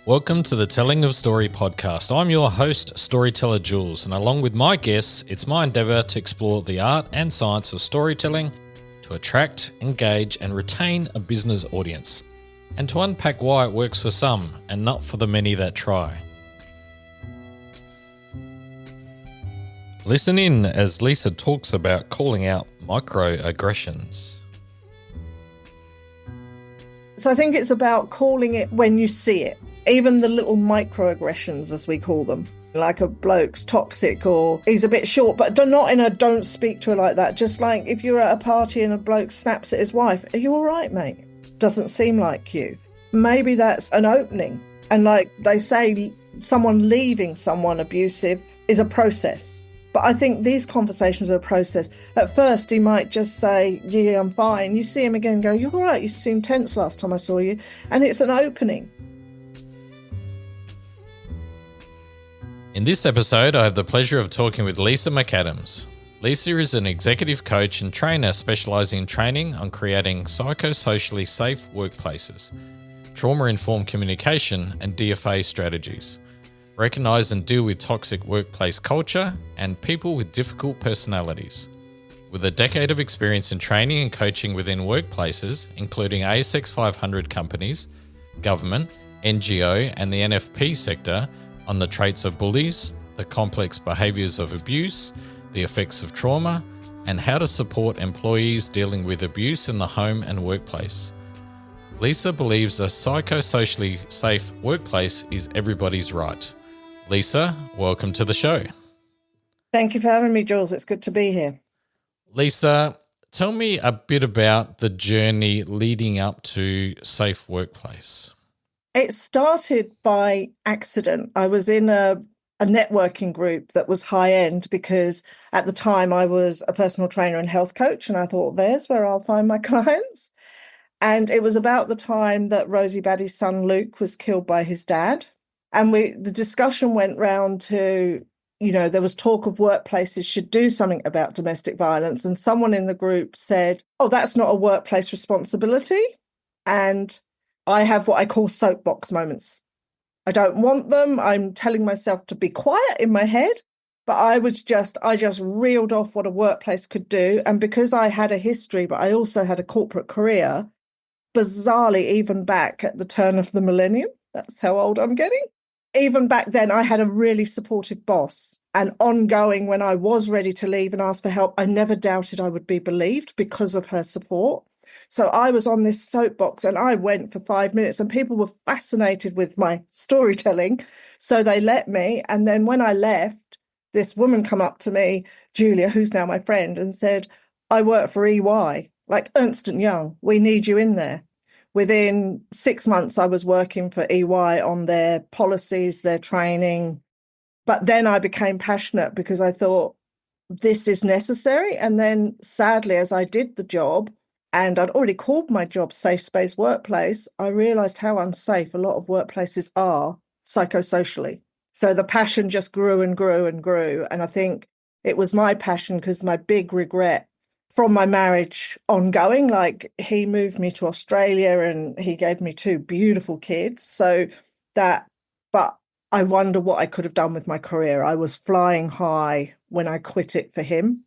Welcome to the Telling of Story podcast. I'm your host, storyteller Jules, and along with my guests, it's my endeavour to explore the art and science of storytelling to attract, engage, and retain a business audience, and to unpack why it works for some and not for the many that try. Listen in as Lisa talks about calling out microaggressions. So I think it's about calling it when you see it, even the little microaggressions, as we call them. Like a bloke's toxic or he's a bit short, but not in a don't speak to her like that. Just like if you're at a party and a bloke snaps at his wife, are you all right, mate? Doesn't seem like you. Maybe that's an opening. And like they say, someone leaving someone abusive is a process. But I think these conversations are a process. At first, he might just say, yeah, I'm fine. You see him again and go, you're all right. You seemed tense last time I saw you. And it's an opening. In this episode, I have the pleasure of talking with Lisa McAdams. Lisa is an executive coach and trainer specialising in training on creating psychosocially safe workplaces, trauma-informed communication and DFA strategies. Recognise and deal with toxic workplace culture and people with difficult personalities. With a decade of experience in training and coaching within workplaces, including ASX 500 companies, government, NGO and the NFP sector, on the traits of bullies, the complex behaviours of abuse, the effects of trauma, and how to support employees dealing with abuse in the home and workplace. Lisa believes a psychosocially safe workplace is everybody's right. Lisa, welcome to the show. Thank you for having me, Jules. It's good to be here. Lisa, tell me a bit about the journey leading up to Safe Workplace. It started by accident. I was in a networking group that was high end because at the time I was a personal trainer and health coach, and I thought, there's where I'll find my clients. And it was about the time that Rosie Batty's son Luke was killed by his dad. And the discussion went round to, there was talk of workplaces should do something about domestic violence. And someone in the group said, oh, that's not a workplace responsibility. And I have what I call soapbox moments. I don't want them. I'm telling myself to be quiet in my head. But I just reeled off what a workplace could do. And because I had a history, but I also had a corporate career, bizarrely, even back at the turn of the millennium, that's how old I'm getting. Even back then, I had a really supportive boss. And ongoing, when I was ready to leave and ask for help, I never doubted I would be believed because of her support. So I was on this soapbox and I went for 5 minutes and people were fascinated with my storytelling. So they let me. And then when I left, this woman come up to me, Julia, who's now my friend, and said, I work for EY, like Ernst & Young. We need you in there. Within 6 months, I was working for EY on their policies, their training. But then I became passionate because I thought this is necessary. And then sadly, as I did the job, and I'd already called my job Safe Space Workplace, I realised how unsafe a lot of workplaces are psychosocially. So the passion just grew and grew and grew. And I think it was my passion because my big regret from my marriage ongoing, like he moved me to Australia and he gave me 2 beautiful kids. But I wonder what I could have done with my career. I was flying high when I quit it for him.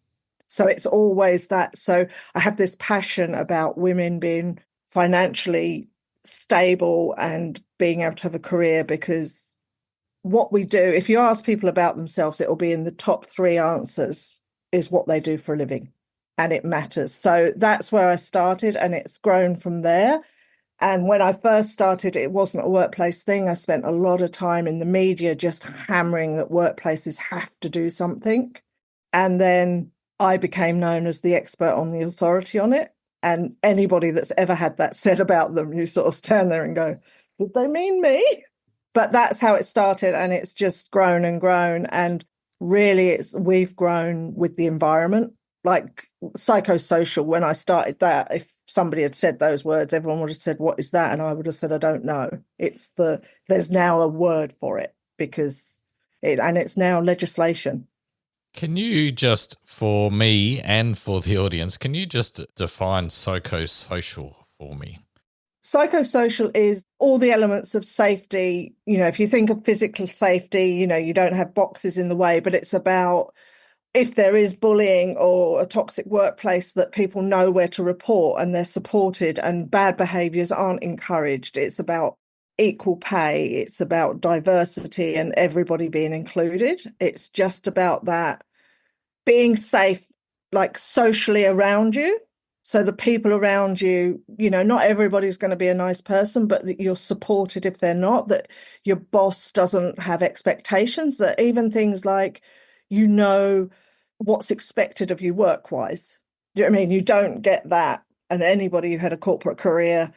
So it's always that. So I have this passion about women being financially stable and being able to have a career, because what we do, if you ask people about themselves, it will be in the top 3 answers is what they do for a living. And it matters. So that's where I started, and it's grown from there. And when I first started, it wasn't a workplace thing. I spent a lot of time in the media just hammering that workplaces have to do something. And then I became known as the expert on the authority on it. And anybody that's ever had that said about them, you sort of stand there and go, did they mean me? But that's how it started. And it's just grown and grown. And really, we've grown with the environment. Like psychosocial, when I started that, if somebody had said those words, everyone would have said, what is that? And I would have said, I don't know. There's now a word for it and it's now legislation. Can you just, for me and for the audience, can you just define psychosocial for me? Psychosocial is all the elements of safety. If you think of physical safety, you don't have boxes in the way, but it's about if there is bullying or a toxic workplace, that people know where to report and they're supported and bad behaviours aren't encouraged. It's about equal pay. It's about diversity and everybody being included. It's just about that being safe, like socially around you. So the people around you, not everybody's going to be a nice person, but that you're supported if they're not, that your boss doesn't have expectations, that even things like, what's expected of you work-wise. Do you know what I mean? You don't get that. And anybody who had a corporate career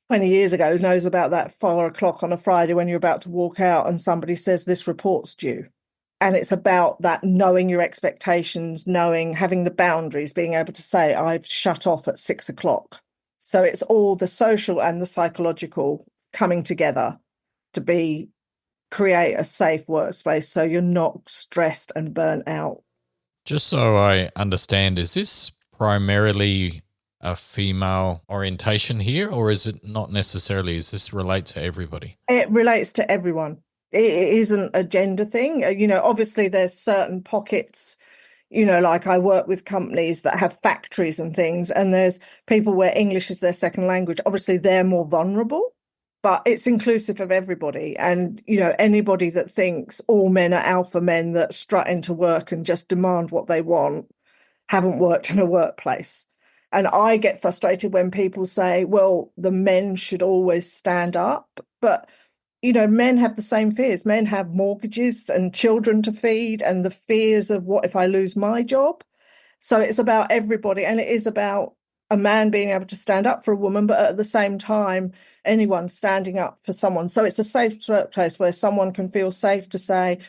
20 years ago knows about that 4 o'clock on a Friday when you're about to walk out and somebody says this report's due. And it's about that knowing your expectations, having the boundaries, being able to say, I've shut off at 6 o'clock. So it's all the social and the psychological coming together to create a safe workspace so you're not stressed and burnt out. Just so I understand, is this primarily a female orientation here, or is it not necessarily? Does this relate to everybody? It relates to everyone. It isn't a gender thing. Obviously there's certain pockets, like I work with companies that have factories and things, and there's people where English is their second language. Obviously they're more vulnerable, but it's inclusive of everybody. And, anybody that thinks all men are alpha men that strut into work and just demand what they want haven't worked in a workplace. And I get frustrated when people say, well, the men should always stand up. But men have the same fears. Men have mortgages and children to feed and the fears of what if I lose my job? So it's about everybody. And it is about a man being able to stand up for a woman, but at the same time, anyone standing up for someone. So it's a safe workplace where someone can feel safe to say,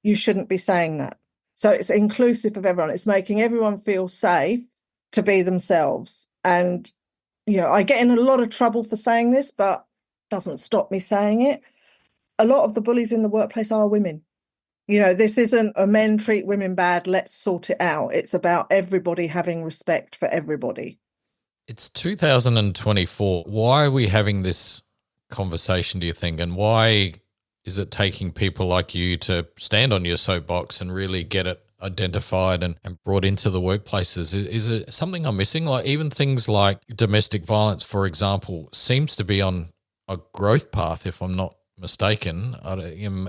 you shouldn't be saying that. So it's inclusive of everyone. It's making everyone feel safe to be themselves. And, I get in a lot of trouble for saying this, but it doesn't stop me saying it. A lot of the bullies in the workplace are women. This isn't a men treat women bad, let's sort it out. It's about everybody having respect for everybody. It's 2024. Why are we having this conversation, do you think? And why is it taking people like you to stand on your soapbox and really get it identified and brought into the workplaces? Is it something I'm missing? Like even things like domestic violence, for example, seems to be on a growth path, if I'm not mistaken.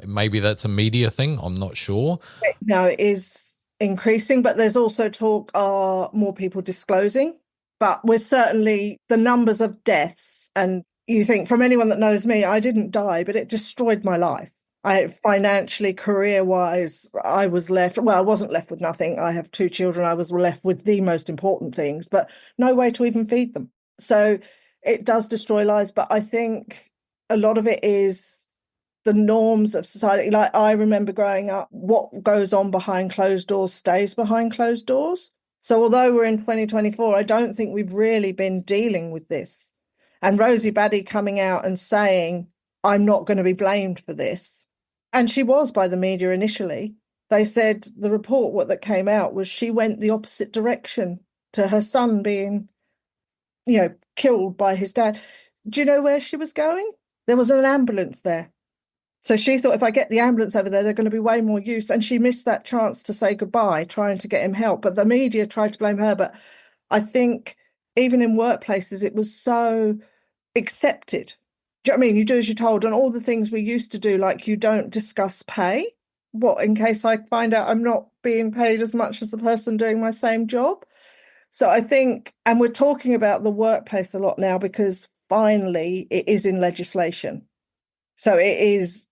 Maybe that's a media thing. I'm not sure. No, it is increasing, but there's also talk are more people disclosing. But we're certainly the numbers of deaths. And you think from anyone that knows me, I didn't die, but it destroyed my life. Financially, career-wise, I wasn't left with nothing. I have 2 children. I was left with the most important things, but no way to even feed them. So it does destroy lives. But I think a lot of it is the norms of society. Like I remember growing up, what goes on behind closed doors stays behind closed doors. So although we're in 2024, I don't think we've really been dealing with this. And Rosie Batty coming out and saying, I'm not going to be blamed for this. And she was by the media initially. They said the report, that came out was she went the opposite direction to her son being, killed by his dad. Do you know where she was going? There was an ambulance there. So she thought, if I get the ambulance over there, they're going to be way more use. And she missed that chance to say goodbye, trying to get him help. But the media tried to blame her. But I think even in workplaces, it was so accepted. Do you know what I mean? You do as you're told. And all the things we used to do, like you don't discuss pay. What, in case I find out I'm not being paid as much as the person doing my same job? So I think, and we're talking about the workplace a lot now because finally it is in legislation. So it is,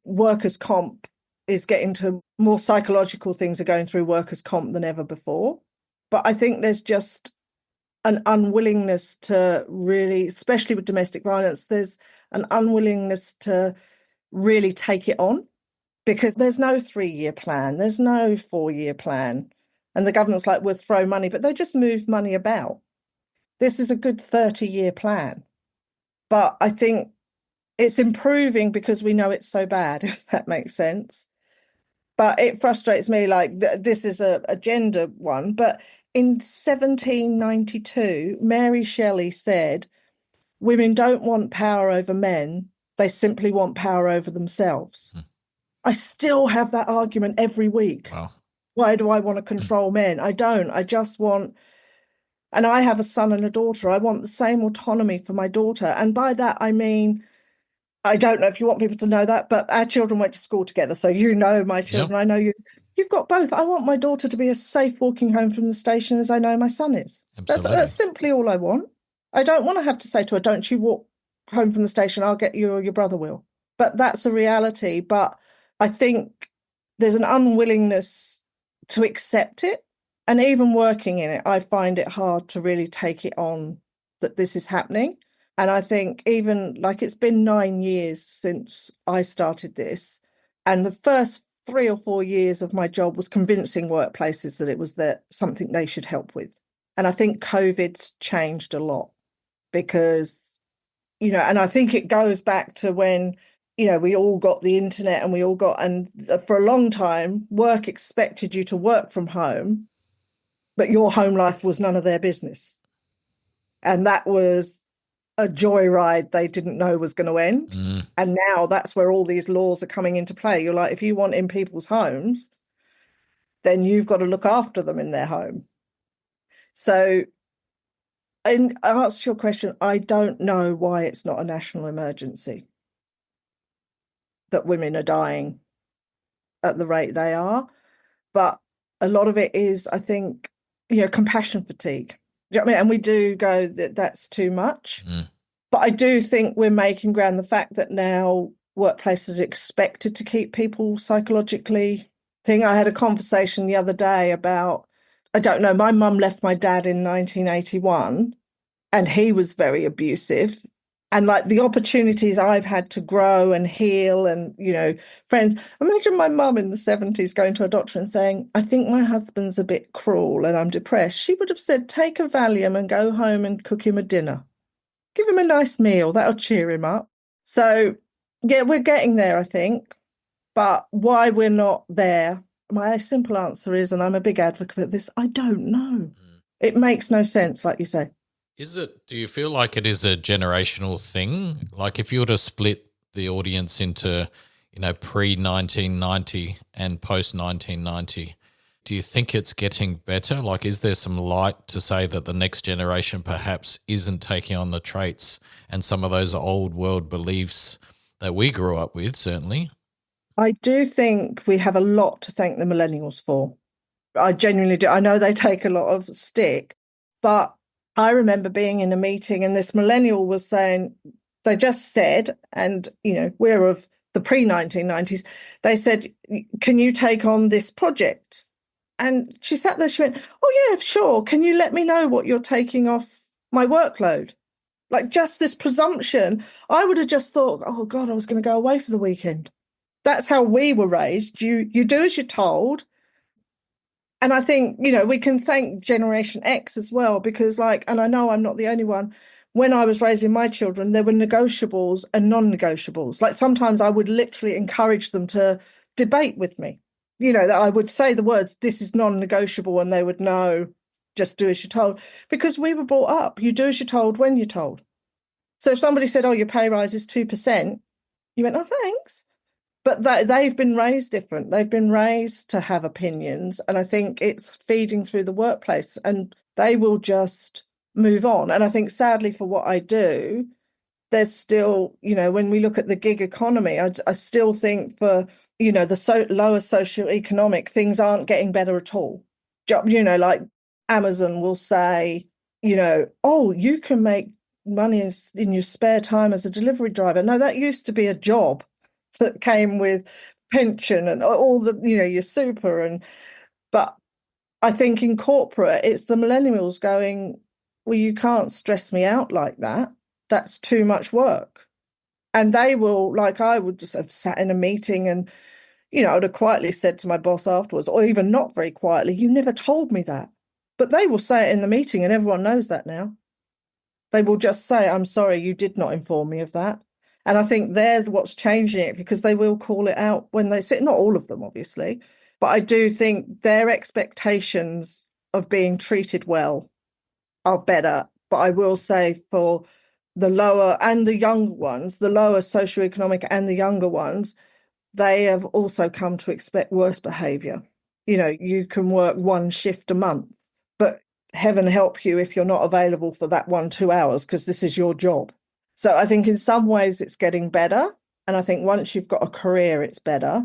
workers' comp is getting to more psychological things are going through workers' comp than ever before. But I think there's just an unwillingness to really, especially with domestic violence, there's an unwillingness to really take it on because there's no 3-year plan, there's no 4-year plan. And the government's like, we'll throw money, but they just move money about. This is a good 30-year plan. But I think it's improving because we know it's so bad, if that makes sense. But it frustrates me, like this is a gender one. But in 1792, Mary Shelley said, women don't want power over men. They simply want power over themselves. I still have that argument every week. Wow. Why do I want to control men? I don't. I just want, and I have a son and a daughter. I want the same autonomy for my daughter. And by that, I mean, I don't know if you want people to know that, but our children went to school together. So you know my children. Yep. I know you. You've got both. I want my daughter to be as safe walking home from the station as I know my son is. Absolutely. That's simply all I want. I don't want to have to say to her, don't you walk home from the station, I'll get you or your brother will. But that's a reality. But I think there's an unwillingness to accept it. And even working in it, I find it hard to really take it on that this is happening. And I think even like it's been 9 years since I started this. And the first 3 or 4 years of my job was convincing workplaces that it was something they should help with. And I think COVID's changed a lot because, and I think it goes back to when, we all got the internet and for a long time, work expected you to work from home, but your home life was none of their business. And that was a joyride they didn't know was going to end. And now that's where all these laws are coming into play. You're like, if you want in people's homes, then you've got to look after them in their home. So, in answer to your question, I don't know why it's not a national emergency that women are dying at the rate they are. But a lot of it is, I think, compassion fatigue. Do you know what I mean? And we do go that that's too much. But I do think we're making ground. The fact that now workplaces are expected to keep people psychologically thing. I had a conversation the other day about, I don't know, my mum left my dad in 1981 and he was very abusive. And like the opportunities I've had to grow and heal and, friends. Imagine my mum in the 70s going to a doctor and saying, I think my husband's a bit cruel and I'm depressed. She would have said, take a Valium and go home and cook him a dinner. Give him a nice meal. That'll cheer him up. So, yeah, we're getting there, I think. But why we're not there, my simple answer is, and I'm a big advocate for this, I don't know. It makes no sense, like you say. Do you feel like it is a generational thing? Like if you were to split the audience into, pre-1990 and post-1990, do you think it's getting better? Like, is there some light to say that the next generation perhaps isn't taking on the traits and some of those old world beliefs that we grew up with, certainly? I do think we have a lot to thank the millennials for. I genuinely do. I know they take a lot of stick, but I remember being in a meeting and this millennial was saying, they just said, and, we're of the pre-1990s, they said, can you take on this project? And she sat there, she went, oh, yeah, sure. Can you let me know what you're taking off my workload? Like just this presumption. I would have just thought, oh, God, I was going to go away for the weekend. That's how we were raised. You do as you're told. And I think, we can thank Generation X as well, because and I know I'm not the only one, when I was raising my children, there were negotiables and non-negotiables. Like sometimes I would literally encourage them to debate with me, that I would say the words, this is non-negotiable, and they would know, just do as you're told. Because we were brought up, you do as you're told when you're told. So if somebody said, oh, your pay rise is 2%, you went, oh, thanks. But they've been raised different. They've been raised to have opinions. And I think it's feeding through the workplace and they will just move on. And I think sadly for what I do, there's still, when we look at the gig economy, I still think for, the lower socioeconomic, things aren't getting better at all. Like Amazon will say, oh, you can make money in your spare time as a delivery driver. No, that used to be a job that came with pension and all the, your super. But I think in corporate, it's the millennials going, well, you can't stress me out like that. That's too much work. And they will, I would just have sat in a meeting and, I would have quietly said to my boss afterwards, or even not very quietly, you never told me that. But they will say it in the meeting and everyone knows that now. They will just say, I'm sorry, you did not inform me of that. And I think they're what's changing it, because they will call it out when they sit, not all of them, obviously, but I do think their expectations of being treated well are better. But I will say for the lower and the younger ones, the lower socioeconomic and the younger ones, they have also come to expect worse behaviour. You can work one shift a month, but heaven help you if you're not available for that 1-2 hours because this is your job. So I think in some ways it's getting better. And I think once you've got a career, it's better.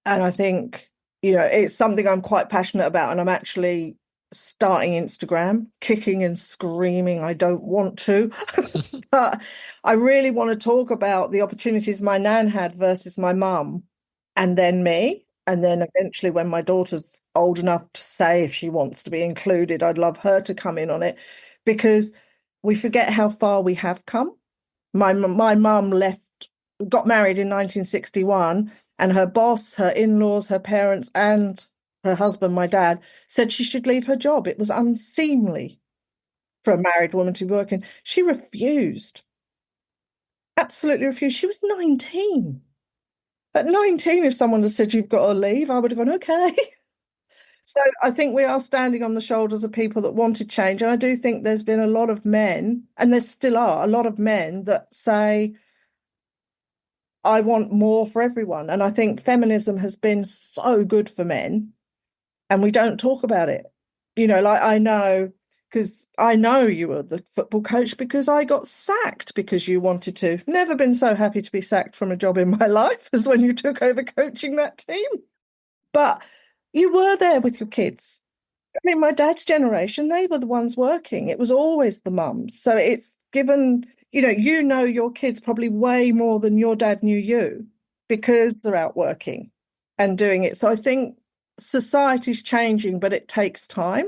And I think, it's something I'm quite passionate about. And I'm actually starting Instagram, kicking and screaming. I don't want to, but I really want to talk about the opportunities my nan had versus my mum, and then me. And then eventually, when my daughter's old enough to say if she wants to be included, I'd love her to come in on it, because we forget how far we have come. My mum got married in 1961, and her boss, her in-laws, her parents, and her husband, my dad, said she should leave her job. It was unseemly for a married woman to be working. She refused. Absolutely refused. She was 19. At 19, if someone had said you've got to leave, I would have gone, okay. So I think we are standing on the shoulders of people that wanted change. And I do think there's been a lot of men, and there still are a lot of men that say, I want more for everyone. And I think feminism has been so good for men, and we don't talk about it. Like I know, because I know you were the football coach because I got sacked because you wanted to. Never been so happy to be sacked from a job in my life as when you took over coaching that team. But you were there with your kids. I mean, my dad's generation, they were the ones working. It was always the mums. So it's given, your kids probably way more than your dad knew you because they're out working and doing it. So I think society's changing, but it takes time.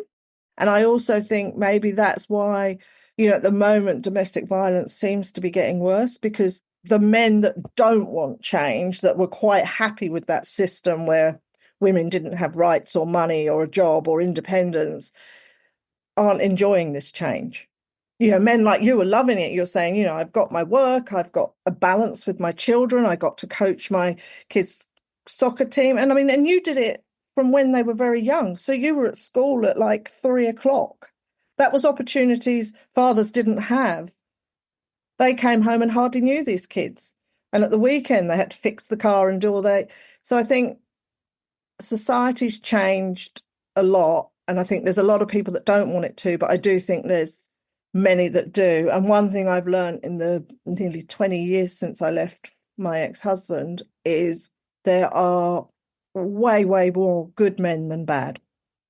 And I also think maybe that's why, at the moment, domestic violence seems to be getting worse, because the men that don't want change, that were quite happy with that system where women didn't have rights or money or a job or independence, aren't enjoying this change. Men like you are loving it. You're saying, I've got my work, I've got a balance with my children, I got to coach my kids' soccer team. And I mean, and you did it from when they were very young. So you were at school at like 3:00. That was opportunities fathers didn't have. They came home and hardly knew these kids. And at the weekend, they had to fix the car and do all that. So I think society's changed a lot. And I think there's a lot of people that don't want it to, but I do think there's many that do. And one thing I've learned in the nearly 20 years since I left my ex-husband is there are way, way more good men than bad.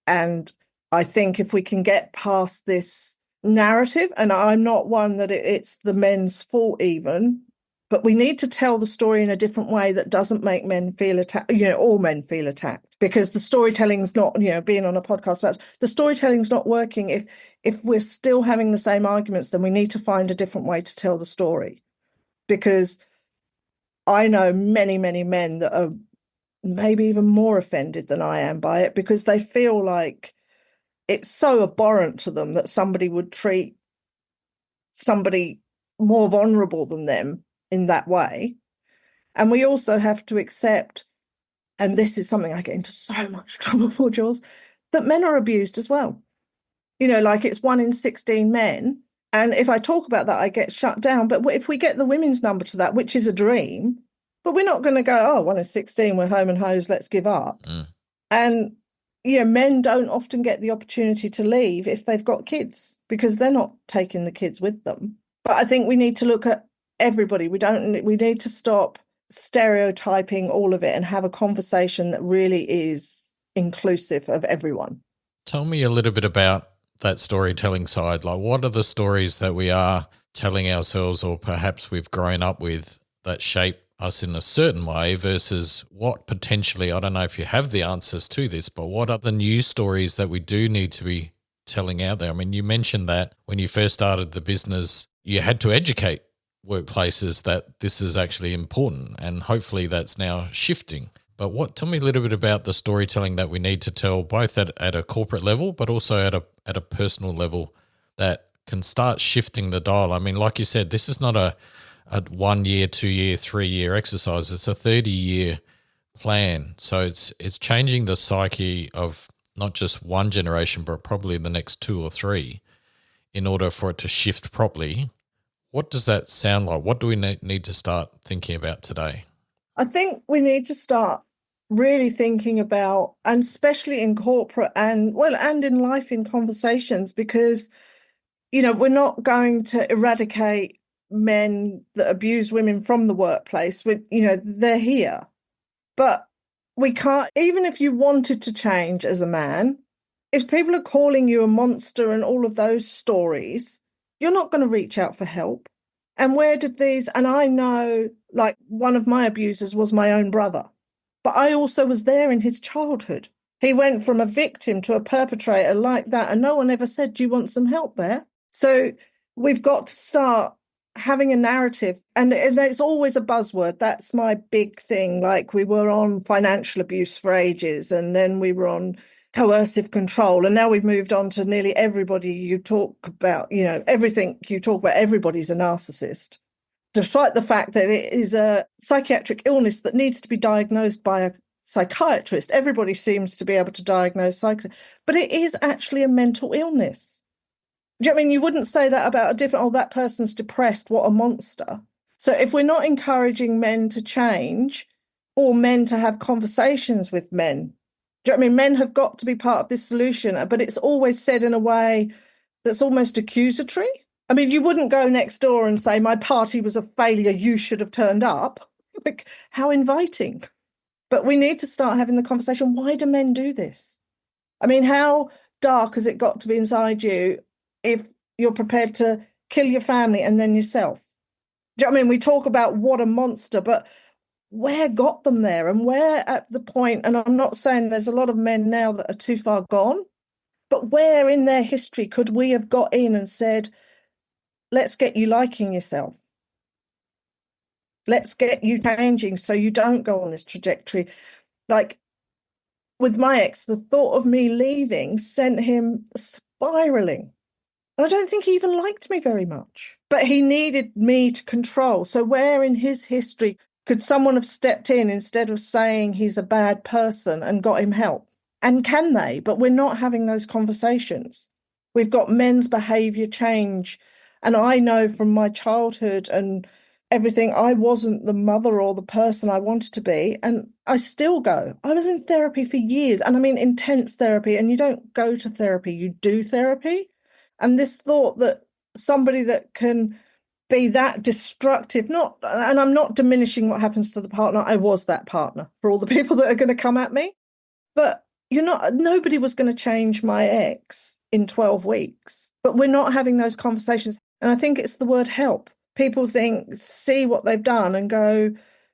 And I think if we can get past this narrative, and I'm not one that it's the men's fault even, but we need to tell the story in a different way that doesn't make men feel attacked, all men feel attacked, because the storytelling's not, being on a podcast about the storytelling's not working. If we're still having the same arguments, then we need to find a different way to tell the story, because I know many, many men that are maybe even more offended than I am by it, because they feel like it's so abhorrent to them that somebody would treat somebody more vulnerable than them in that way. And we also have to accept, and this is something I get into so much trouble for, Jules, that men are abused as well. Like it's 1 in 16 men. And if I talk about that, I get shut down. But if we get the women's number to that, which is a dream, but we're not going to go, 1 in 16, we're home and hosed, let's give up. And men don't often get the opportunity to leave if they've got kids, because they're not taking the kids with them. But I think we need to look at everybody. We need to stop stereotyping all of it and have a conversation that really is inclusive of everyone. Tell me a little bit about that storytelling side. Like, what are the stories that we are telling ourselves, or perhaps we've grown up with, that shape us in a certain way versus what potentially, I don't know if you have the answers to this, but what are the new stories that we do need to be telling out there? I mean, you mentioned that when you first started the business, you had to educate workplaces that this is actually important, and hopefully that's now shifting. But tell me a little bit about the storytelling that we need to tell, both at a corporate level, but also at a personal level, that can start shifting the dial. I mean, like you said, this is not a 1 year, 2 year, 3 year exercise. It's a 30-year plan. So it's changing the psyche of not just one generation, but probably the next 2 or 3, in order for it to shift properly. What does that sound like? What do we need to start thinking about today? I think we need to start really thinking about, and especially in corporate and in life, in conversations, because, we're not going to eradicate men that abuse women from the workplace. They're here. But we can't, even if you wanted to change as a man, if people are calling you a monster and all of those stories, you're not going to reach out for help. And and I know, like, one of my abusers was my own brother, but I also was there in his childhood. He went from a victim to a perpetrator like that, and no one ever said, do you want some help there? So we've got to start having a narrative, and it's always a buzzword. That's my big thing. Like, we were on financial abuse for ages, and then we were on coercive control, and now we've moved on to nearly everybody you talk about, everything you talk about, everybody's a narcissist, despite the fact that it is a psychiatric illness that needs to be diagnosed by a psychiatrist. Everybody seems to be able to diagnose but it is actually a mental illness. Do you know what I mean? You wouldn't say that about that person's depressed, what a monster. So if we're not encouraging men to change, or men to have conversations with men, do you know what I mean? Men have got to be part of this solution, but it's always said in a way that's almost accusatory. I mean, you wouldn't go next door and say, my party was a failure, you should have turned up. Like, how inviting. But we need to start having the conversation. Why do men do this? I mean, how dark has it got to be inside you if you're prepared to kill your family and then yourself? Do you know what I mean? We talk about what a monster, but where got them there, and where at the point, and I'm not saying there's a lot of men now that are too far gone, but where in their history could we have got in and said, let's get you liking yourself. Let's get you changing so you don't go on this trajectory. Like with my ex, the thought of me leaving sent him spiraling. I don't think he even liked me very much, but he needed me to control. So where in his history could someone have stepped in instead of saying he's a bad person and got him help? And can they? But we're not having those conversations. We've got men's behaviour change. And I know from my childhood and everything, I wasn't the mother or the person I wanted to be. And I still go. I was in therapy for years, and I mean intense therapy. And you don't go to therapy, you do therapy. And this thought that somebody that can be that destructive, and I'm not diminishing what happens to the partner. I was that partner for all the people that are going to come at me. But nobody was going to change my ex in 12 weeks. But we're not having those conversations. And I think it's the word help. People see what they've done and go,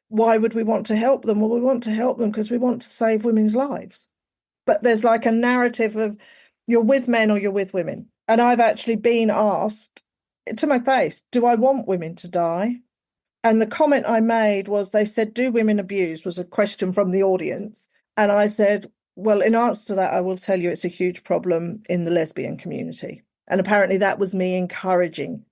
why would we want to help them? Well, we want to help them because we want to save women's lives. But there's like a narrative of you're with men or you're with women. And I've actually been asked to my face, do I want women to die? And the comment I made was, they said, do women abuse? Was a question from the audience. And I said, well, in answer to that, I will tell you it's a huge problem in the lesbian community. And apparently that was me encouraging.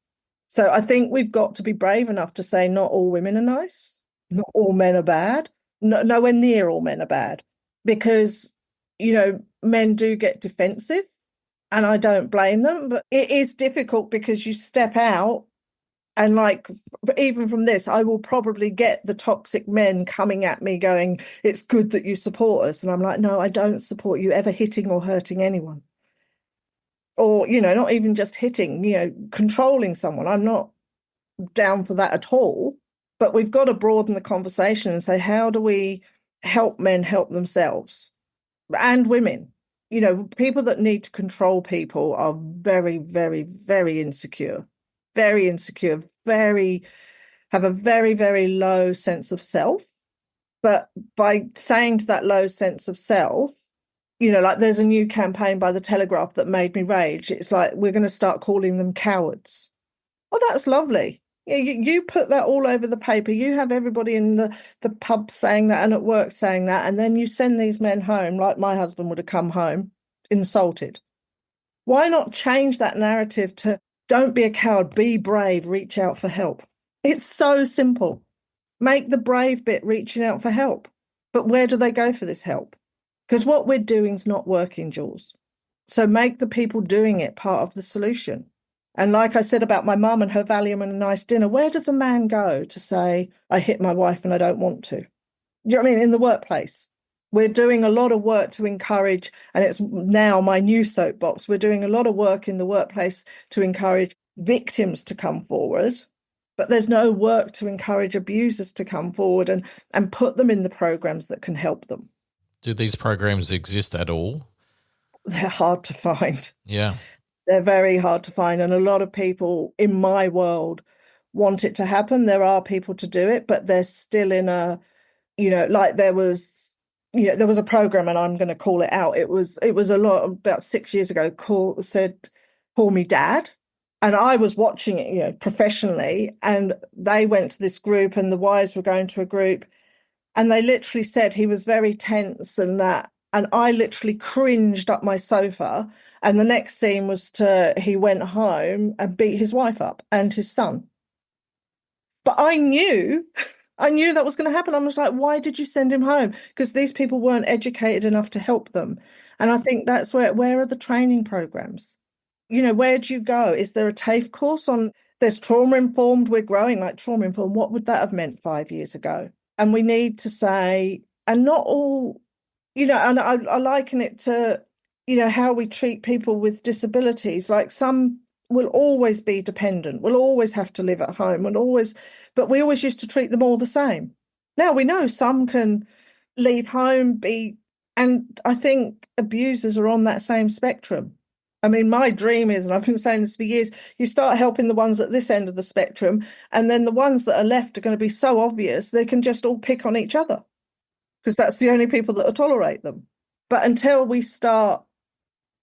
So I think we've got to be brave enough to say not all women are nice, not all men are bad, nowhere near all men are bad, because, men do get defensive. And I don't blame them, but it is difficult because you step out and, like, even from this, I will probably get the toxic men coming at me going, it's good that you support us. And I'm like, no, I don't support you ever hitting or hurting anyone. Or, not even just hitting, controlling someone. I'm not down for that at all. But we've got to broaden the conversation and say, how do we help men help themselves and women? People that need to control people are very, very, very insecure, have a very, very low sense of self. But by saying to that low sense of self, like there's a new campaign by the Telegraph that made me rage. It's like, we're going to start calling them cowards. Oh, that's lovely. Yeah, you put that all over the paper. You have everybody in the pub saying that and at work saying that. And then you send these men home, like my husband would have come home, insulted. Why not change that narrative to don't be a coward, be brave, reach out for help? It's so simple. Make the brave bit reaching out for help. But where do they go for this help? Because what we're doing is not working, Jules. So make the people doing it part of the solution. And like I said about my mum and her Valium and a nice dinner, where does a man go to say, I hit my wife and I don't want to? You know what I mean? In the workplace. We're doing a lot of work to encourage, and it's now my new soapbox, we're doing a lot of work in the workplace to encourage victims to come forward, but there's no work to encourage abusers to come forward and put them in the programs that can help them. Do these programs exist at all? They're hard to find. Yeah. They're very hard to find. And a lot of people in my world want it to happen. There are people to do it, but they're still in a, like there was a program, and I'm going to call it out. It was a lot about 6 years ago, call me dad. And I was watching it, professionally, and they went to this group and the wives were going to a group, and they literally said he was very tense and that. And I literally cringed up my sofa. And the next scene was he went home and beat his wife up and his son. But I knew that was going to happen. I was like, why did you send him home? Because these people weren't educated enough to help them. And I think that's where are the training programs? Where do you go? Is there a TAFE course on, there's trauma informed, we're growing like trauma informed. What would that have meant 5 years ago? And we need to say, and not all, and I liken it to, how we treat people with disabilities. Like some will always be dependent, will always have to live at home, but we always used to treat them all the same. Now we know some can leave home, and I think abusers are on that same spectrum. I mean, my dream is, and I've been saying this for years, you start helping the ones at this end of the spectrum, and then the ones that are left are going to be so obvious, they can just all pick on each other because that's the only people that will tolerate them. But until we start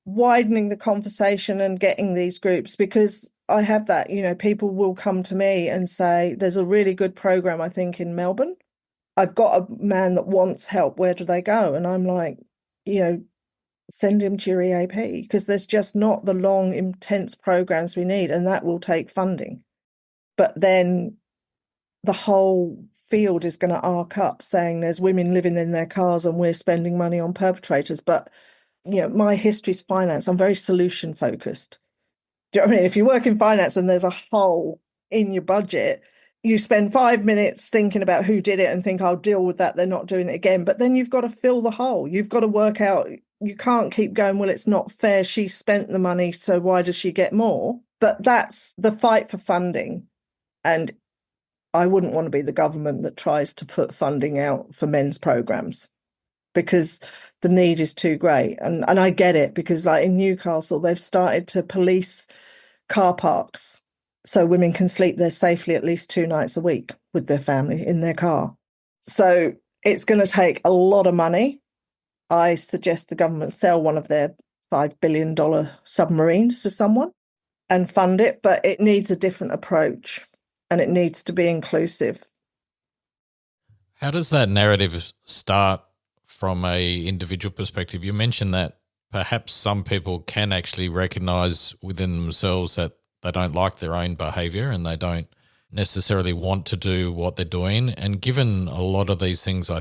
widening the conversation and getting these groups, because I have that, people will come to me and say, there's a really good program, I think, in Melbourne. I've got a man that wants help. Where do they go? And I'm like, send him to your EAP, because there's just not the long, intense programs we need, and that will take funding. But then the whole field is going to arc up saying there's women living in their cars and we're spending money on perpetrators. But, my history's finance. I'm very solution focused. Do you know what I mean? If you work in finance and there's a hole in your budget, you spend 5 minutes thinking about who did it and think, I'll deal with that, they're not doing it again. But then you've got to fill the hole. You've got to work out, you can't keep going, well, it's not fair. She spent the money, so why does she get more? But that's the fight for funding. And I wouldn't want to be the government that tries to put funding out for men's programs, because the need is too great. And I get it, because like in Newcastle, they've started to police car parks so women can sleep there safely at least 2 nights a week with their family in their car. So it's going to take a lot of money. I suggest the government sell one of their $5 billion submarines to someone and fund it, but it needs a different approach and it needs to be inclusive. How does that narrative start from a individual perspective? You mentioned that perhaps some people can actually recognize within themselves that they don't like their own behavior and they don't necessarily want to do what they're doing. And given a lot of these things, I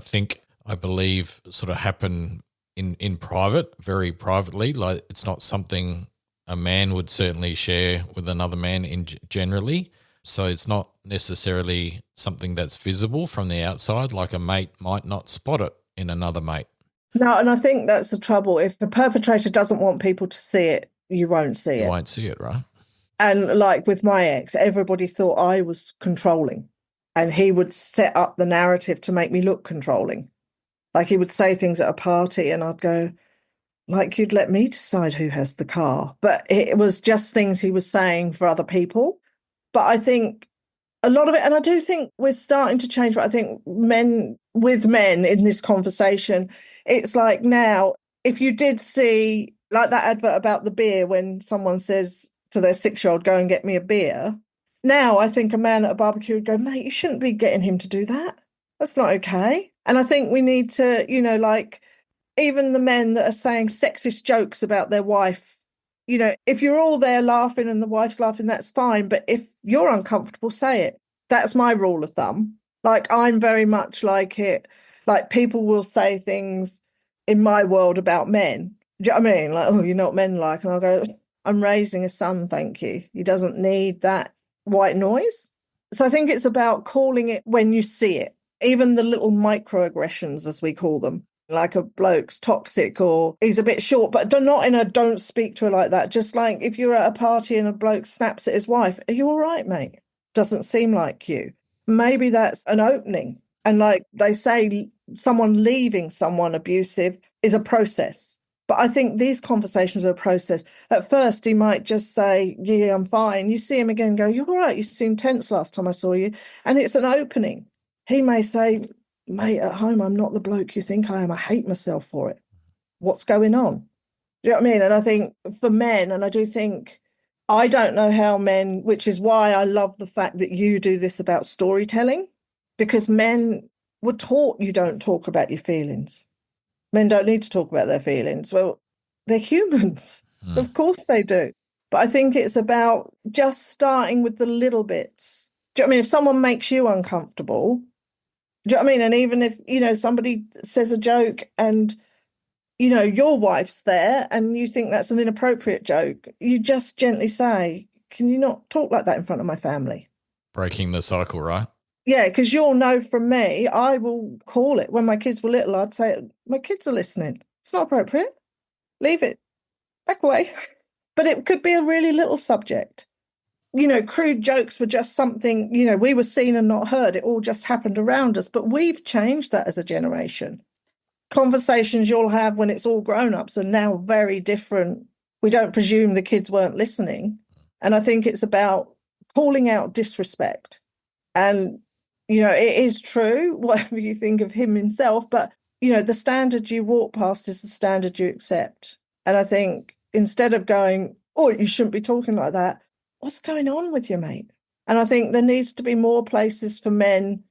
believe sort of happen in private, very privately, like it's not something a man would certainly share with another man generally. So it's not necessarily something that's visible from the outside, like a mate might not spot it in another mate. No, and I think that's the trouble. If the perpetrator doesn't want people to see it, you won't see it. You won't see it, right? And like with my ex, everybody thought I was controlling, and he would set up the narrative to make me look controlling. Like he would say things at a party and I'd go, like, you'd let me decide who has the car. But it was just things he was saying for other people. But I think a lot of it, and I do think we're starting to change, but I think men in this conversation, it's like now, if you did see like that advert about the beer when someone says to their 6-year-old, go and get me a beer. Now I think a man at a barbecue would go, mate, you shouldn't be getting him to do that. That's not okay. And I think we need to, like even the men that are saying sexist jokes about their wife, if you're all there laughing and the wife's laughing, that's fine. But if you're uncomfortable, say it. That's my rule of thumb. Like I'm very much like it. Like people will say things in my world about men. Do you know what I mean? Like, oh, you're not men like. And I'll go, I'm raising a son, thank you. He doesn't need that white noise. So I think it's about calling it when you see it, even the little microaggressions, as we call them, like a bloke's toxic or he's a bit short, but not in a don't speak to her like that. Just like if you're at a party and a bloke snaps at his wife, are you all right, mate? Doesn't seem like you. Maybe that's an opening. And like they say, someone leaving someone abusive is a process. But I think these conversations are a process. At first, he might just say, yeah, I'm fine. You see him again and go, you're all right. You seemed tense last time I saw you. And it's an opening. He may say, mate, at home, I'm not the bloke you think I am. I hate myself for it. What's going on? You know what I mean? And I think for men, and I do think, I don't know how men, which is why I love the fact that you do this about storytelling, because men were taught you don't talk about your feelings. Men don't need to talk about their feelings. Well, they're humans. Of course they do. But I think it's about just starting with the little bits. Do you know what I mean? If someone makes you uncomfortable, do you know what I mean? And even if, somebody says a joke and, your wife's there and you think that's an inappropriate joke, you just gently say, can you not talk like that in front of my family? Breaking the cycle, right? Yeah, because you'll know from me, I will call it. When my kids were little, I'd say, my kids are listening. It's not appropriate. Leave it. Back away. But it could be a really little subject. Crude jokes were just something, we were seen and not heard. It all just happened around us. But we've changed that as a generation. Conversations you'll have when it's all grown-ups are now very different. We don't presume the kids weren't listening. And I think it's about calling out disrespect. And it is true, whatever you think of him himself, but, the standard you walk past is the standard you accept. And I think instead of going, oh, you shouldn't be talking like that, what's going on with you, mate? And I think there needs to be more places for men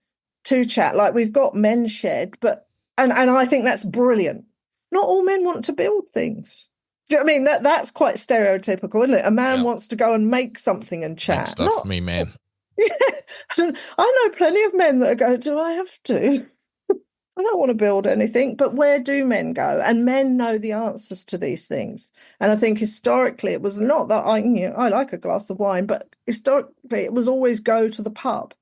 to chat. Like we've got Men's Shed, but, and I think that's brilliant. Not all men want to build things. Do you know what I mean? That's quite stereotypical, isn't it? A man wants to go and make something and chat. Make stuff for me, man. Yeah, I know plenty of men that go, do I have to? I don't want to build anything, but where do men go? And men know the answers to these things. And I think historically it was not that I like a glass of wine, but historically it was always go to the pub.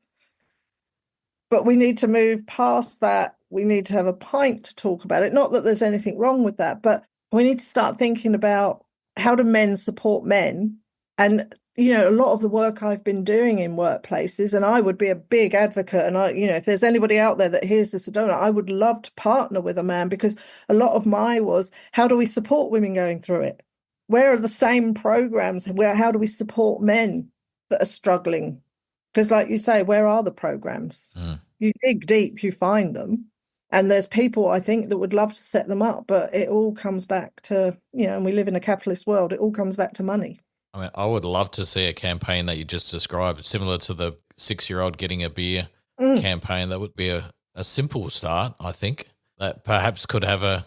But we need to move past that. We need to have a pint to talk about it. Not that there's anything wrong with that, but we need to start thinking about how do men support men. And a lot of the work I've been doing in workplaces, and I would be a big advocate. And if there's anybody out there that hears this, I would love to partner with a man, because a lot of my was, how do we support women going through it? Where are the same programs? How do we support men that are struggling? Because like you say, where are the programs? You dig deep, you find them. And there's people, I think, that would love to set them up, but it all comes back to, and we live in a capitalist world, it all comes back to money. I mean, I would love to see a campaign that you just described, similar to the 6-year-old getting a beer campaign. That would be a simple start, I think, that perhaps could have a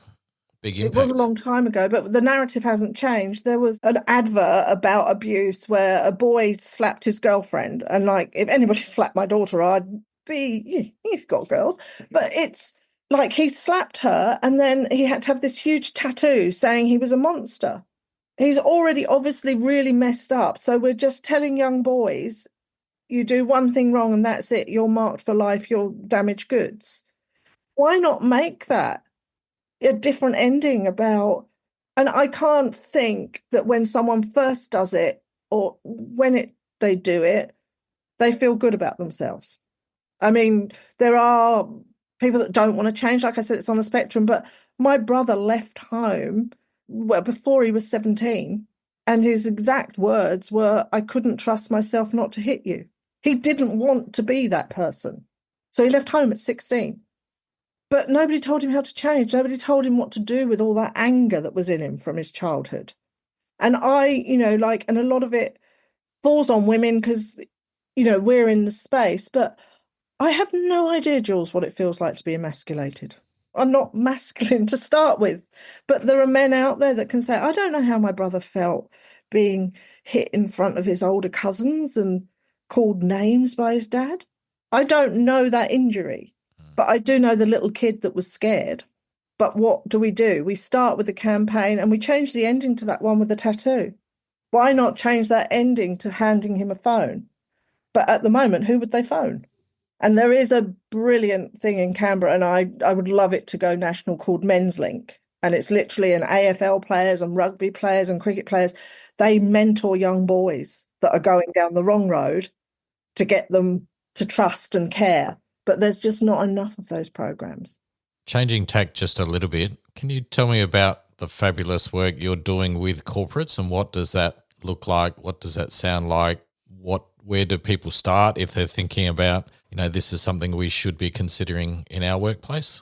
big impact. It was a long time ago, but the narrative hasn't changed. There was an advert about abuse where a boy slapped his girlfriend. And like, if anybody slapped my daughter, I'd be, you've got girls. But it's like he slapped her and then he had to have this huge tattoo saying he was a monster. He's already obviously really messed up. So we're just telling young boys, you do one thing wrong and that's it. You're marked for life. You're damaged goods. Why not make that a different ending about, and I can't think that when someone first does it or when they do it, they feel good about themselves. I mean, there are people that don't want to change. Like I said, it's on the spectrum, but my brother left home before he was 17, and his exact words were, I couldn't trust myself not to hit you. He didn't want to be that person. So he left home at 16. But nobody told him how to change. Nobody told him what to do with all that anger that was in him from his childhood. And and a lot of it falls on women because, we're in the space. But I have no idea, Jules, what it feels like to be emasculated. I'm not masculine to start with, but there are men out there that can say, I don't know how my brother felt being hit in front of his older cousins and called names by his dad. I don't know that injury, but I do know the little kid that was scared. But what do? We start with the campaign and we change the ending to that one with the tattoo. Why not change that ending to handing him a phone? But at the moment, who would they phone? And there is a brilliant thing in Canberra, and I would love it to go national, called Men's Link. And it's literally an AFL players and rugby players and cricket players. They mentor young boys that are going down the wrong road to get them to trust and care. But there's just not enough of those programs. Changing tack just a little bit, can you tell me about the fabulous work you're doing with corporates, and what does that look like? What does that sound like? Where do people start if they're thinking about, this is something we should be considering in our workplace?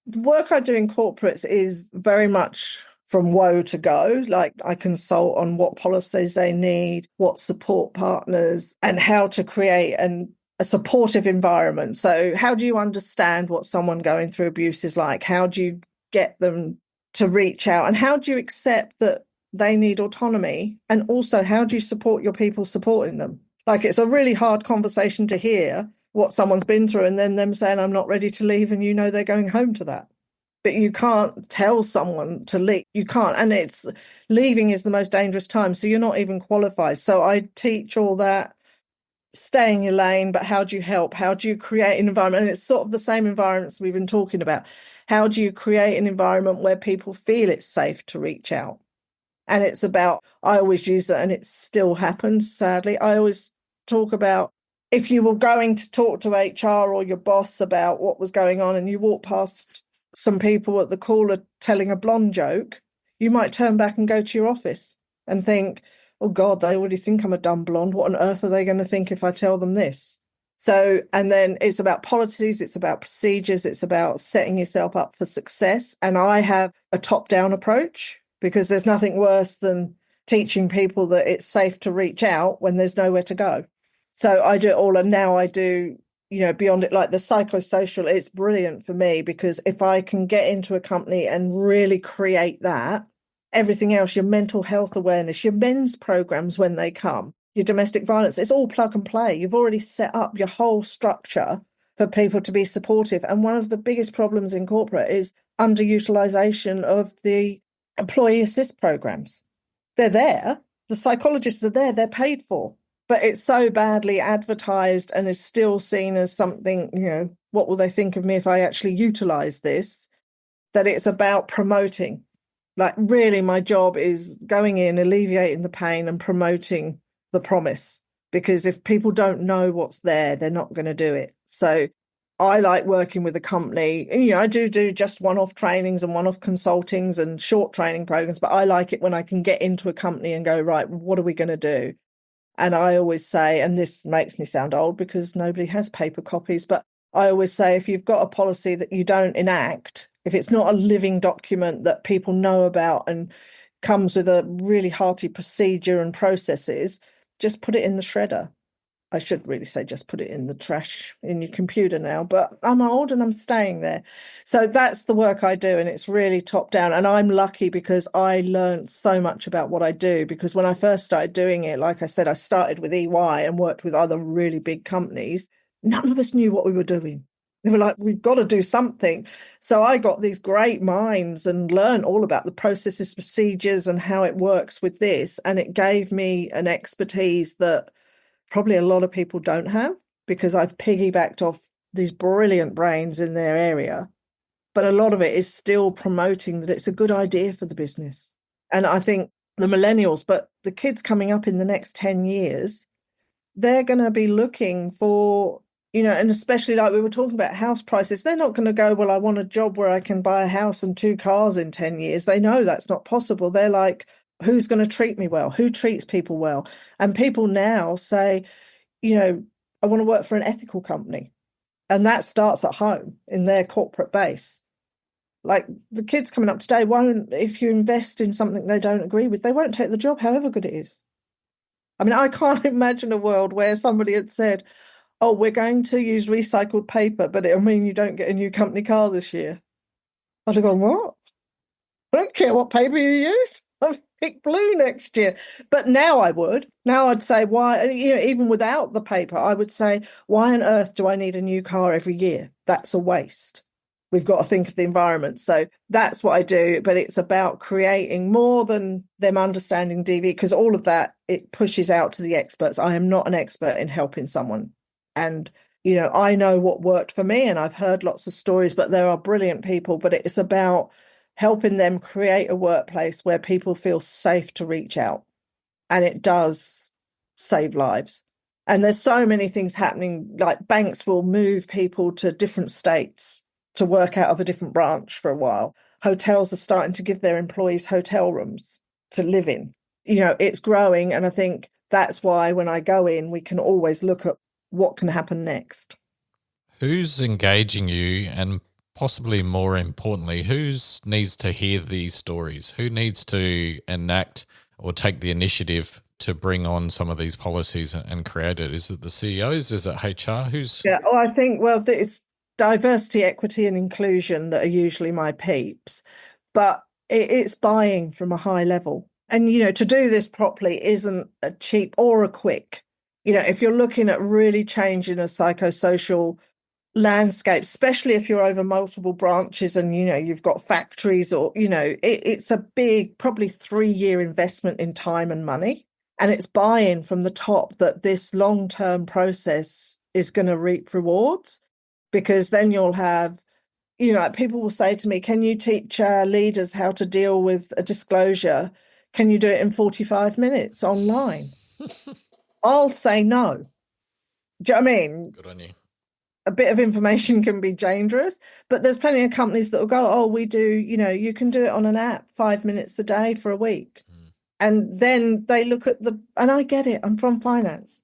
The work I do in corporates is very much from woe to go. Like, I consult on what policies they need, what support partners, and how to create a supportive environment. So how do you understand what someone going through abuse is like? How do you get them to reach out? And how do you accept that they need autonomy? And also, how do you support your people supporting them? Like, it's a really hard conversation to hear what someone's been through and then them saying, I'm not ready to leave, and they're going home to that. But you can't tell someone to leave. You can't. And leaving is the most dangerous time. So you're not even qualified. So I teach all that, stay in your lane, but how do you help? How do you create an environment? And it's sort of the same environments we've been talking about. How do you create an environment where people feel it's safe to reach out? And it's about, I always use it, and it still happens, sadly. I always talk about, if you were going to talk to HR or your boss about what was going on and you walk past some people at the cooler telling a blonde joke, you might turn back and go to your office and think, oh God, they already think I'm a dumb blonde. What on earth are they going to think if I tell them this? So, and then it's about policies, it's about procedures, it's about setting yourself up for success. And I have a top-down approach, because there's nothing worse than teaching people that it's safe to reach out when there's nowhere to go. So I do it all. And now I do, beyond it, like the psychosocial, it's brilliant for me, because if I can get into a company and really create that, everything else, your mental health awareness, your men's programs when they come, your domestic violence, it's all plug and play. You've already set up your whole structure for people to be supportive. And one of the biggest problems in corporate is underutilization of the employee assist programs. They're there. The psychologists are there. They're paid for. But it's so badly advertised and is still seen as something, what will they think of me if I actually utilize this, that it's about promoting. Like, really, my job is going in, alleviating the pain and promoting the promise. Because if people don't know what's there, they're not going to do it. So I like working with a company. I do just one-off trainings and one-off consultings and short training programs, but I like it when I can get into a company and go, right, what are we going to do? And I always say, and this makes me sound old because nobody has paper copies, but I always say, if you've got a policy that you don't enact, if it's not a living document that people know about and comes with a really hearty procedure and processes, just put it in the shredder. I should really say just put it in the trash in your computer now, but I'm old and I'm staying there. So that's the work I do, and it's really top down. And I'm lucky because I learned so much about what I do, because when I first started doing it, like I said, I started with EY and worked with other really big companies. None of us knew what we were doing. They were like, we've got to do something. So I got these great minds and learned all about the processes, procedures, and how it works with this. And it gave me an expertise that probably a lot of people don't have, because I've piggybacked off these brilliant brains in their area. But a lot of it is still promoting that it's a good idea for the business. And I think the millennials, but the kids coming up in the next 10 years, they're going to be looking for, and especially like we were talking about house prices, they're not going to go, well, I want a job where I can buy a house and 2 cars in 10 years. They know that's not possible. They're like, who's going to treat me well? Who treats people well? And people now say, I want to work for an ethical company. And that starts at home in their corporate base. Like, the kids coming up today if you invest in something they don't agree with, they won't take the job, however good it is. I mean, I can't imagine a world where somebody had said, oh, we're going to use recycled paper, but it'll mean you don't get a new company car this year. I'd have gone, what? I don't care what paper you use. I'll pick blue next year. But now I would. Now I'd say, why, even without the paper, I would say, why on earth do I need a new car every year? That's a waste. We've got to think of the environment. So that's what I do. But it's about creating more than them understanding DV, because all of that, it pushes out to the experts. I am not an expert in helping someone. And, I know what worked for me, and I've heard lots of stories, but there are brilliant people. But it's about helping them create a workplace where people feel safe to reach out. And it does save lives. And there's so many things happening, like banks will move people to different states to work out of a different branch for a while. Hotels are starting to give their employees hotel rooms to live in. It's growing. And I think that's why when I go in, we can always look at what can happen next. Who's engaging you, and possibly more importantly, who needs to hear these stories? Who needs to enact or take the initiative to bring on some of these policies and create it? Is it the CEOs? Is it HR? Yeah, I think, it's diversity, equity and inclusion that are usually my peeps, but it's buying from a high level. And, to do this properly isn't a cheap or a quick. If you're looking at really changing a psychosocial landscape, especially if you're over multiple branches and, you've got factories or, it's a big, probably 3-year investment in time and money. And it's buy-in from the top that this long-term process is going to reap rewards, because then you'll have, people will say to me, can you teach leaders how to deal with a disclosure? Can you do it in 45 minutes online? I'll say no. Do you know what I mean? Good on you. A bit of information can be dangerous, but there's plenty of companies that will go, oh, we do, you can do it on an app 5 minutes a day for a week. And then they look at and I get it, I'm from finance.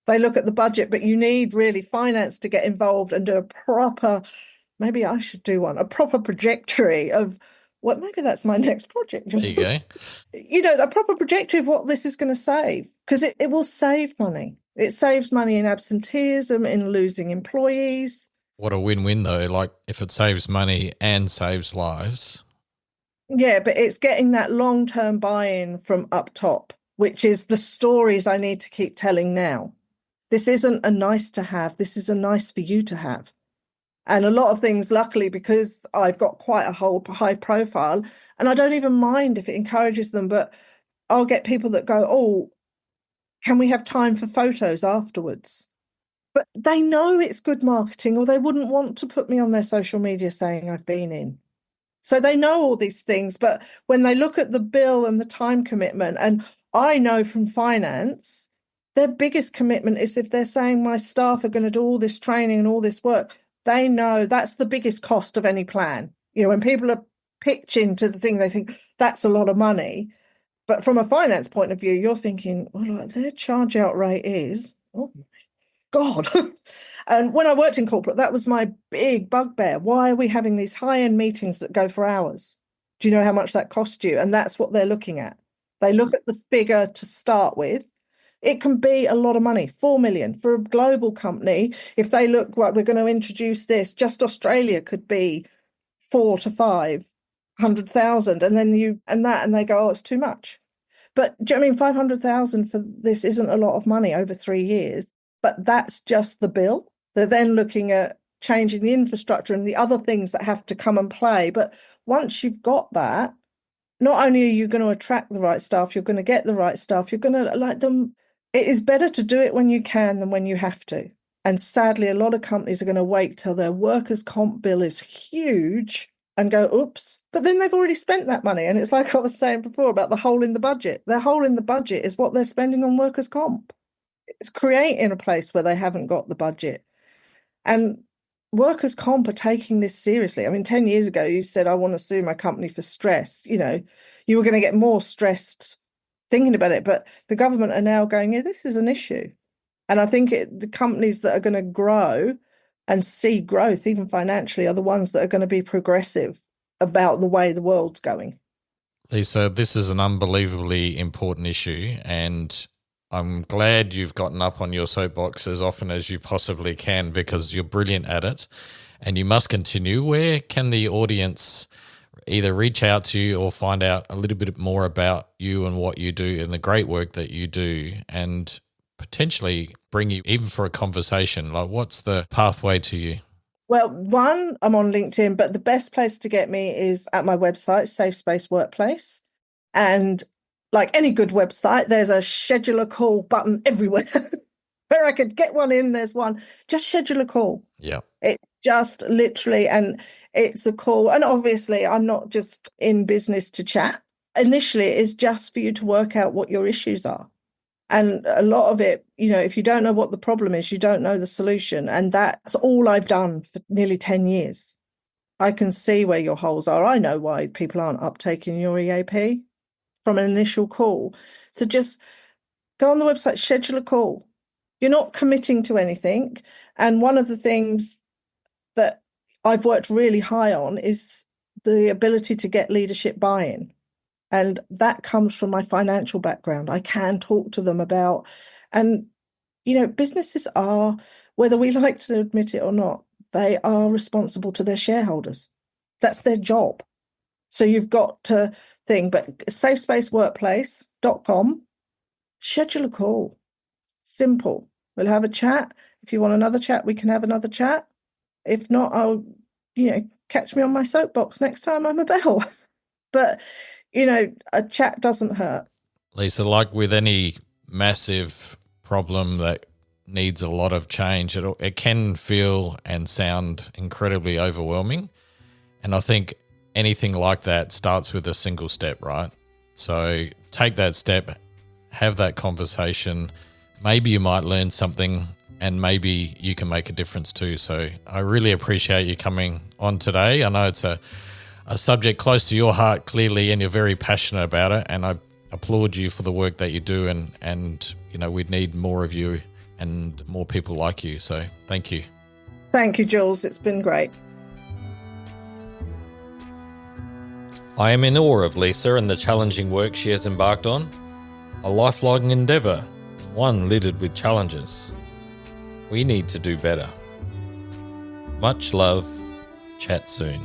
They look at the budget, but you need really finance to get involved and do a proper, maybe I should do one, a proper trajectory of maybe that's my next project. There you go. A proper trajectory of what this is going to save, because it will save money. It saves money in absenteeism, in losing employees. What a win-win though, like if it saves money and saves lives. Yeah, but it's getting that long-term buy-in from up top, which is the stories I need to keep telling now. This isn't a nice to have. This is a nice for you to have. And a lot of things, luckily, because I've got quite a high profile, and I don't even mind if it encourages them, but I'll get people that go, oh, can we have time for photos afterwards? But they know it's good marketing, or they wouldn't want to put me on their social media saying I've been in. So they know all these things, but when they look at the bill and the time commitment, and I know from finance, their biggest commitment is if they're saying my staff are going to do all this training and all this work, they know that's the biggest cost of any plan. When people are pitching to the thing, they think that's a lot of money. But from a finance point of view, you're thinking, well, their charge out rate is, oh my God. And when I worked in corporate, that was my big bugbear. Why are we having these high-end meetings that go for hours? Do you know how much that cost you? And that's what they're looking at. They look at the figure to start with. It can be a lot of money, 4 million for a global company. If they look, right, we're going to introduce this, just Australia could be 4 to 500,000. And then and they go, oh, it's too much. But do you know what I mean? 500,000 for this isn't a lot of money over 3 years, but that's just the bill. They're then looking at changing the infrastructure and the other things that have to come and play. But once you've got that, not only are you going to attract the right staff, you're going to get the right staff, you're going to like them. It is better to do it when you can than when you have to. And sadly, a lot of companies are going to wait till their workers' comp bill is huge and go, oops. But then they've already spent that money. And it's like I was saying before about the hole in the budget. Their hole in the budget is what they're spending on workers' comp. It's creating a place where they haven't got the budget. And workers' comp are taking this seriously. I mean, 10 years ago, you said, I want to sue my company for stress. You were going to get more stressed thinking about it. But the government are now going, yeah, this is an issue. And I think the companies that are going to grow and see growth, even financially, are the ones that are going to be progressive about the way the world's going. Lisa, this is an unbelievably important issue, and I'm glad you've gotten up on your soapbox as often as you possibly can, because you're brilliant at it and you must continue. Where can the audience either reach out to you or find out a little bit more about you and what you do and the great work that you do, and potentially bring you even for a conversation? Like, what's the pathway to you? Well, one, I'm on LinkedIn, but the best place to get me is at my website, Safe Space Workplace. And like any good website, there's a schedule a call button everywhere. Where I could get one in, there's one. Just schedule a call. Yeah. It's just literally, and it's a call. And obviously, I'm not just in business to chat. Initially, it's just for you to work out what your issues are. And a lot of it, if you don't know what the problem is, you don't know the solution. And that's all I've done for nearly 10 years. I can see where your holes are. I know why people aren't uptaking your EAP from an initial call. So just go on the website, schedule a call. You're not committing to anything. And one of the things that I've worked really high on is the ability to get leadership buy-in. And that comes from my financial background. I can talk to them about, and, businesses are, whether we like to admit it or not, they are responsible to their shareholders. That's their job. So you've got to think, but safespaceworkplace.com, schedule a call. Simple. We'll have a chat. If you want another chat, we can have another chat. If not, I'll, catch me on my soapbox next time I'm a bell. But, a chat doesn't hurt. Lisa, like with any massive problem that needs a lot of change, it can feel and sound incredibly overwhelming. And I think anything like that starts with a single step, right? So take that step, have that conversation. Maybe you might learn something and maybe you can make a difference too. So I really appreciate you coming on today. I know it's a subject close to your heart, clearly, and you're very passionate about it. And I applaud you for the work that you do. And we'd need more of you and more people like you. So thank you. Thank you, Jules. It's been great. I am in awe of Lisa and the challenging work she has embarked on. A lifelong endeavour, one littered with challenges. We need to do better. Much love. Chat soon.